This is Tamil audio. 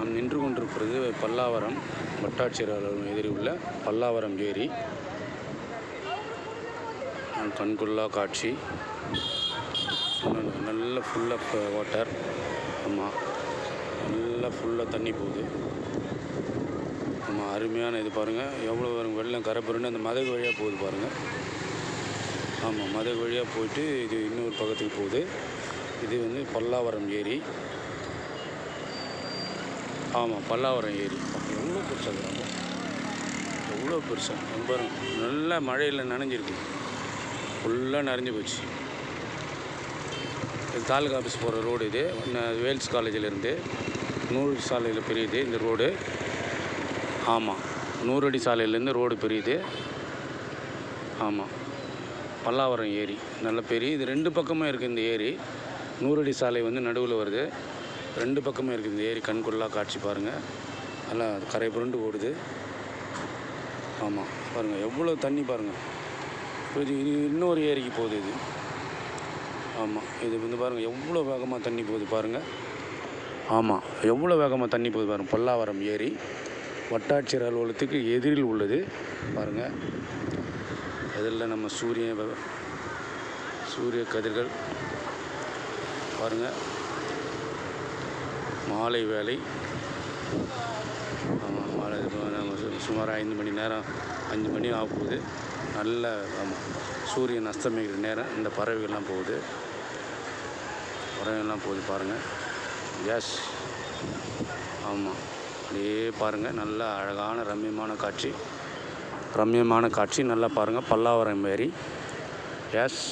நாம் நின்று கொண்டிருப்பது பல்லாவரம் வட்டாட்சியர் அலுவலகம் எதிரே உள்ள பல்லாவரம் ஏரி. கண்கொள்ளா காட்சி. நல்ல ஃபுல்லாக வாட்டர். ஆமாம், நல்லா ஃபுல்லாக தண்ணி போகுது. ஆமாம், அருமையான இது பாருங்கள். எவ்வளோ வரும் வெள்ளம் கரை புரண்டு அந்த மதகு வழியாக போகுது பாருங்கள். ஆமாம், மதகு வழியாக போயிட்டு இது இன்னொரு பக்கத்துக்கு போகுது. இது வந்து பல்லாவரம் ஏரி. ஆமாம், பல்லாவரம் ஏரி. எவ்வளோ பெருசாக இருக்கிறாங்க, எவ்வளோ பெருசாக பாருங்கள். நல்லா மழையில் நனைஞ்சிருக்கு, ஃபுல்லாக நனைஞ்சு போச்சு. இது தாலுகா ஆஃபீஸ் போகிற ரோடு. இது வேல்ஸ் காலேஜிலேருந்து 100 சாலையில் பிரியுது இந்த ரோடு. ஆமாம், 100 அடி சாலையிலேருந்து ரோடு பிரியுது. ஆமாம், பல்லாவரம் ஏரி நல்ல பெரிய. இது 2 பக்கமும் இருக்குது இந்த ஏரி. 100 அடி சாலை வந்து நடுவில் வருது. 2 பக்கமும் இருக்குது இந்த ஏரி. கண்கொள்ளா காட்சி பாருங்கள். நல்லா கரை புரண்டு ஓடுது. ஆமாம், பாருங்கள் எவ்வளோ தண்ணி பாருங்கள். இது இன்னொரு ஏரிக்கு போகுது இது. ஆமாம், இது வந்து பாருங்கள் எவ்வளோ வேகமாக தண்ணி போகுது பாருங்கள். ஆமாம், எவ்வளோ வேகமாக தண்ணி போகுது பாருங்கள். பல்லாவரம் ஏரி வட்டாட்சியர் அலுவலகத்துக்கு எதிரில் உள்ளது பாருங்கள். அதில் நம்ம சூரிய கதிர்கள் பாருங்கள். மாலை வேலை. ஆமாம், மாலை சுமார் 5 மணி நேரம், 5 மணி ஆக போகுது. நல்ல ஆமாம், சூரியன் அஸ்தமிக்கிற நேரம். இந்த பறவைகள்லாம் போகுது பாருங்கள். எஸ், ஆமாம், அப்படியே பாருங்கள். நல்ல அழகான ரம்மியமான காட்சி. நல்லா பாருங்கள். பல்லாவரம் ஏரி. எஸ்.